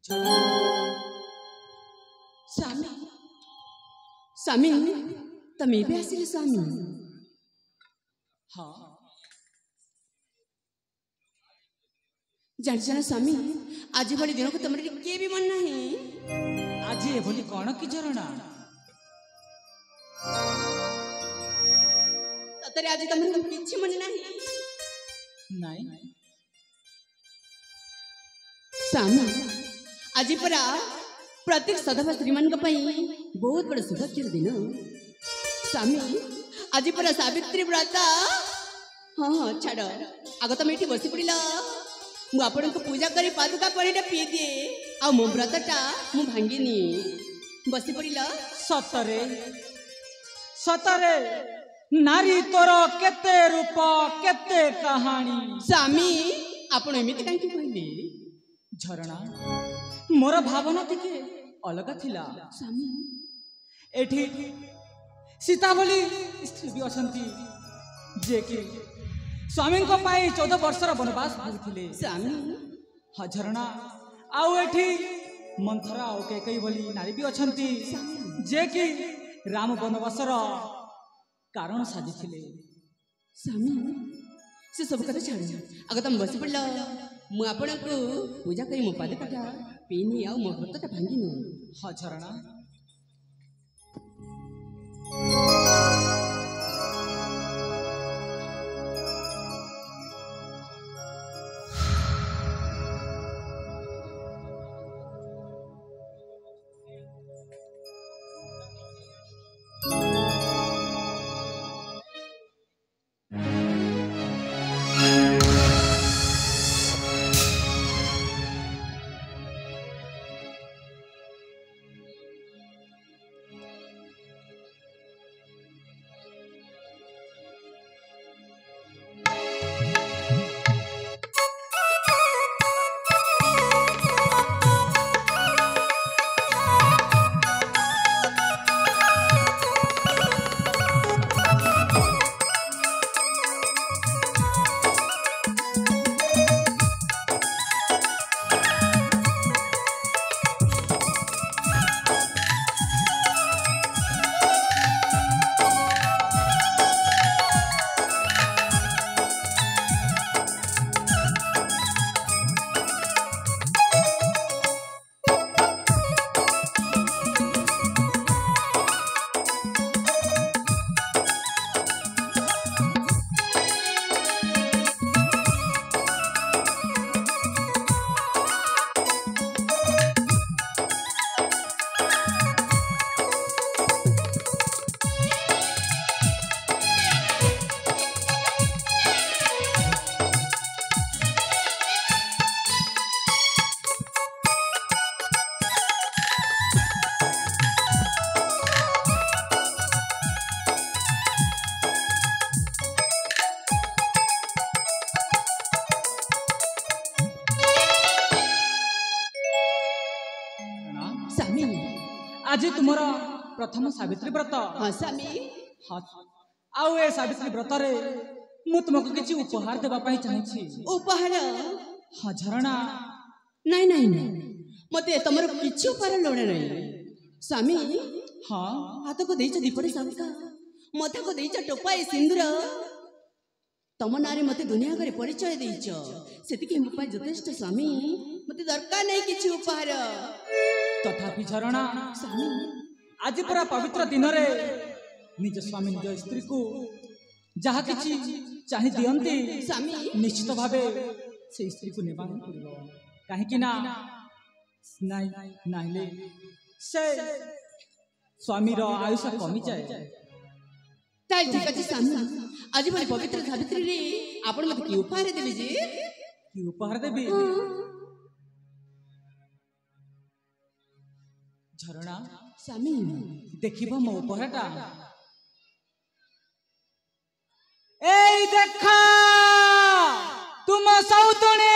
स्वामी स्वामी तमे भी आसिले स्वामी। हाँ जान स्वामी आज भली दिन को तुम किए भी मन नहीं। आज ये भली कौन की झरणा सतरे आज तुम किछि मन नहीं। नहीं स्वामी आज परा प्रत्येक सदभा श्रीमान बहुत बड़ा सौभाग्य दिन। स्वामी आज परा सावित्री व्रत। हाँ हाँ छाड़ आग तुम ये बसी पड़ा मु आपण को पूजा करी पादुका पानी पी दिए आ मो व्रतटा मु भांगिनी बसी पड़ा। सतरे सतरे नारी तोर केते रूप केते कहानी। स्वामी आपण एमिति काहे कहले। झरणा मोर भावना टिके अलग थिला। स्वामी एठी सीता बोली स्त्री भी असंती जे कि स्वामी को पाई 14 वर्षर वनवास भोगथिले। स्वामी हा झरणा आउ एठी मंथरा ओ केकई बोली नारी भी अछंती जे कि राम वनवासर कारण साजिथिले। स्वामी से सब कथा छाड़ आग तुम बसी पड़ा मु आपण को पूजा करी मो पाद कटा पीनी आ मो व्रतटा भांगिनी। हा झरणा आज तुमर प्रथम सावित्री व्रत। हाँ स्वामी हाँ आउ ए सावित्री व्रत रे मु तुमको किछि उपहार देबा पई चाहछि। उपहार? हाँ झरणा नहीं नहीं नहीं मते तमर किछि उपहार लोड़े नहीं। स्वामी हाँ हाथ को देइछ दीपरे सावका मथा को देइछ टोपा ए सिंदूर तम नारे मते दुनिया घरे परिचय देइछ सेतिके मो पई यथेष्ट। स्वामी मते दरकार नहीं किछि उपहार। तथापि झरणा स्वामी आज पूरा पवित्र दिन रे निज स्वामी निज स्त्री को जहा किछि चाहि दियंती स्वामी निश्चित भावे से स्त्री को नेबा पड़िबो काहे कि ना नाइले से स्वामी रो आयुष कमी जाए। ताई ठीक अछि स्वामी आज बड़ी पवित्र सावित्री रे आपण मते की उपहार देबे जे? की उपहार देबे? झरणा स्वामी देखिबो मो उपहारटा। ए देखा तुम सौतुणी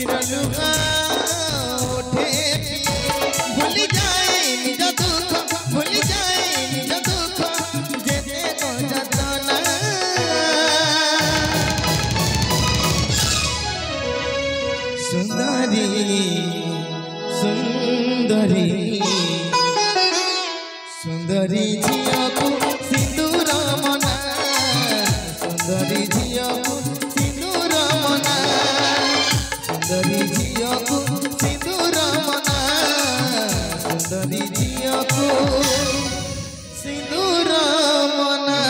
आखिर लुगा उठे भूल जाए निज दुख भूल जाए निज दुख जेते को जतना सुंदरी सुंदरी सुंदरी झिया को सिंदूर मना सुंदरी झिया को सिंदूर मना सुंदरी झिया को सिंदूर मना सुंदरी झिया को सिंदूर मना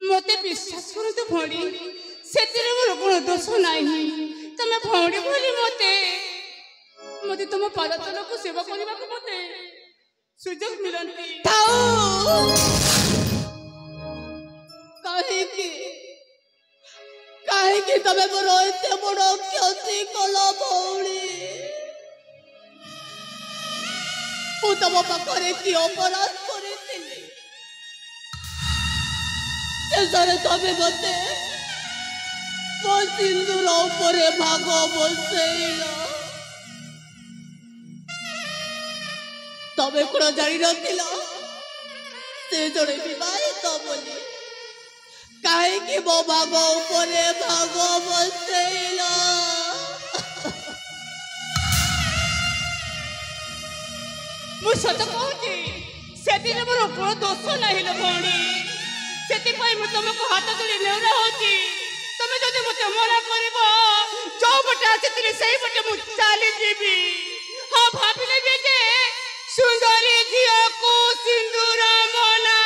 मते विश्वास करतु भौणी सेतिरे मोर कोन दोष नाही तमे भौणी बोली मते मते तुम पादतल को सेवा करबा को मते सुजोग मिलंती ताऊ काहे कि तमे मोर एते बड़ क्षति कला भौणी ओ तम पाखरे की अपराध करेतिली शेषरे तमे मते मो सिंदूर उपरे भाग बसैल तबे कोन जानी नथिला से जड़े विवाहित बोली काहे कि मो भाग उपरे भाग बसैल मु सत कहूची सेति मोर कोन दोष नाही ल भौणी सेति पई मु तुमको हाथ जोड़ी नेउरा होची तमे जदि मते मना करबो जो बटे आछितले सही बटे मु चाली जीबी हां भाबिले बे जे सुंदरी झिया को सिंदूर मना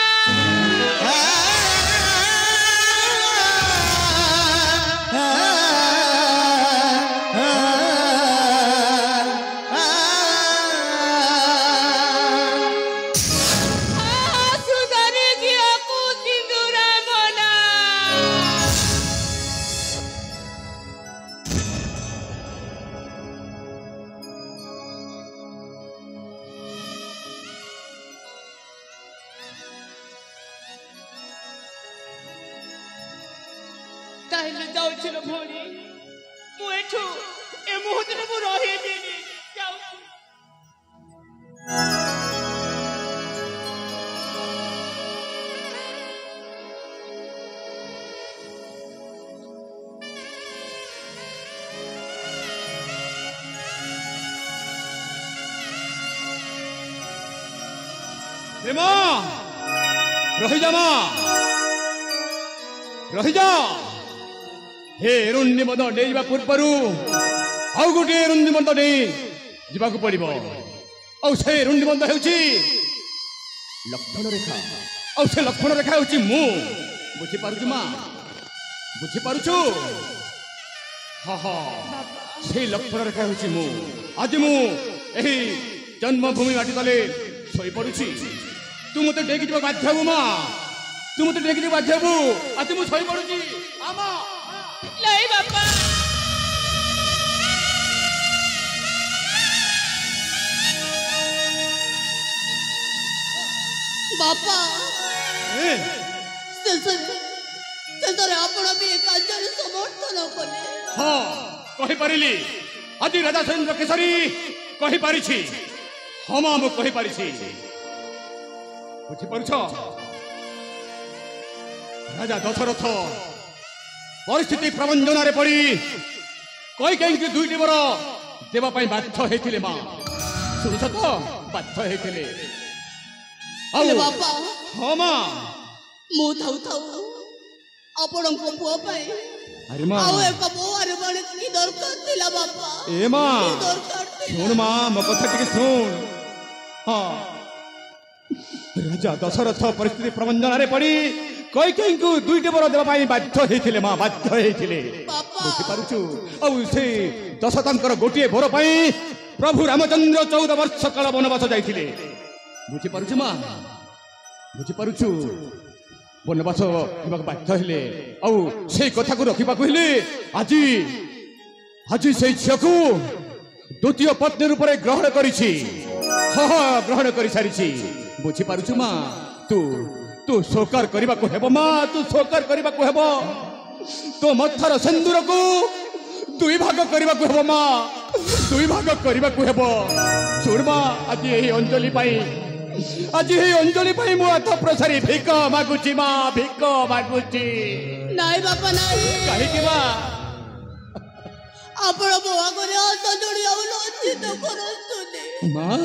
सुंदरी झिया को सिंदूर मना ताहिले जाउछिलो भौणी मु एठु ए मुहूर्तरे मु रहिबिनी जाउछु मां रही जा मां रही जा हे रुंडी मद नहीं पूर्व आउ गोटे रुंडी मद नहीं जावाक पड़ो से रुंडी मद हो लक्षण रेखा से लक्षण रेखा हूँ मु बुझीपार मां बुझीपारु हाँ हाँ से लक्षण रेखा हूँ मु आज मु जन्मभूमि माटी तले शई पड़ुछि तू मत डेकी जा बाध्य मां तू मत डेकी जा बाध्य आज मु शई पड़ुछि आमा नहीं बापा बापा शेषरे आपण भी कार्य समर्थन कले हाँ कहि परिली आज राजा सुरेंद्र केसरी कहि परिछि हाँ मां मु कहि परिछि बुझी पारुछ राजा दशरथ परिस्थिति प्रबंधन पड़ी कई कहीं दुईटी बर देवाई बाध्य होते मां शुणुछ तो बाध्य होते बापा हाँ मां मु थाउ थाउ आपण को पुआ पाए अरे मां आउ एक बोआर बण की दरकार थिला बापा ए मां दरकार सुन मां मो कथा टिके सुन हाँ राजा दशरथ परिस्थिति प्रबंधन पड़ी कई कहीं को दुईटे बर देवाई बाध्य होते मां बाध्य होते बुझीपारुछु से दशरथंकर गोटे बर प्रभु रामचंद्र 14 वर्ष काल वनवास जाइथिले बुझीपारुछु मां बुझीपारुछु वनवास जावाक बाध्य हेले से कथा को रखा आज आज से झील को द्वितीय पत्नी रूप में ग्रहण करिछि हाँ ग्रहण कर सारी बुझीपारुछु मां तू तू स्वीकार करने को हेब माँ तू स्वीकार करने को हेब तो मथार सिंदूर को दुई भाग करने को हेब माँ दुई भाग करने को हेब शुण माँ आज यही अंजलि आज यही अंजलि मु हाथ प्रसारी भिक मागुची माँ भिक मागुची नाई बापा नाई कहीं माँ आपण बोआ करे हाथ जोड़ी लज्जित करतुनी माँ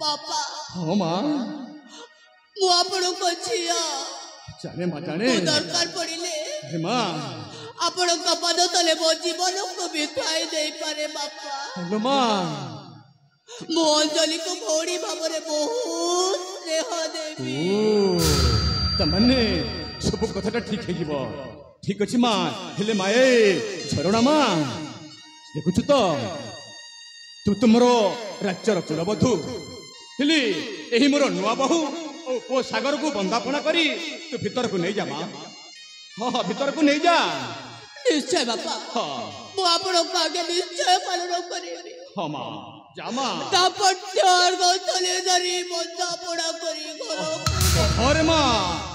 बापा हाँ माँ मु आपण को छिया जाने माँ जाने दरकार पड़िले माँ आपण का पद तले मो जीवन को बिताई दे पारे बापा हेलो माँ मो अंजलि को भौड़ी भावरे बहुत स्नेह देवी तमने सब कथाटा ठीक है ठीक अच्छे माँ हेले माए झरणा माँ देखुचु तो तू तुमर राज्यर कुलबधू हेली यही मोर नुआ बहु और पो सागर को बंदापना करी तू भीतर को नहीं जा माँ हाँ भीतर को नहीं जा निश्चय बापा हाँ मु आपण को आगे निश्चय पालन करेबी हाँ माँ जा माँ तापट्यार गतले धरी बंदापना करी घर अरे माँ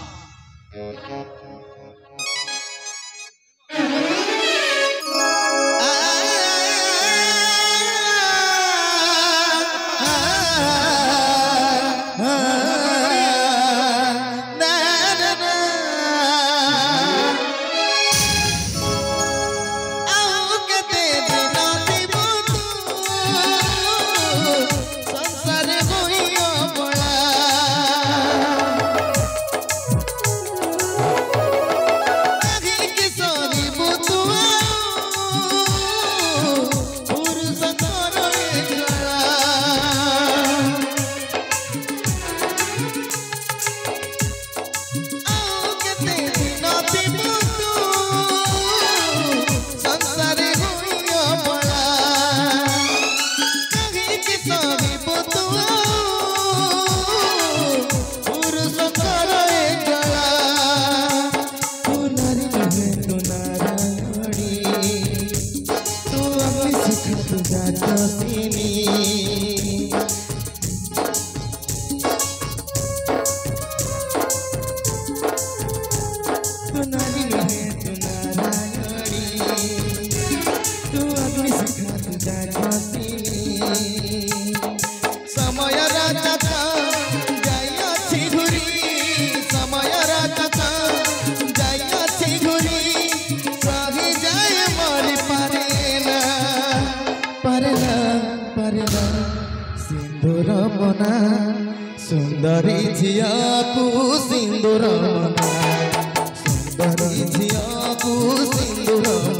सिंदूर मना सुंदरी झिया को सिंदूर मना सुंदरी झिया को सिंदूर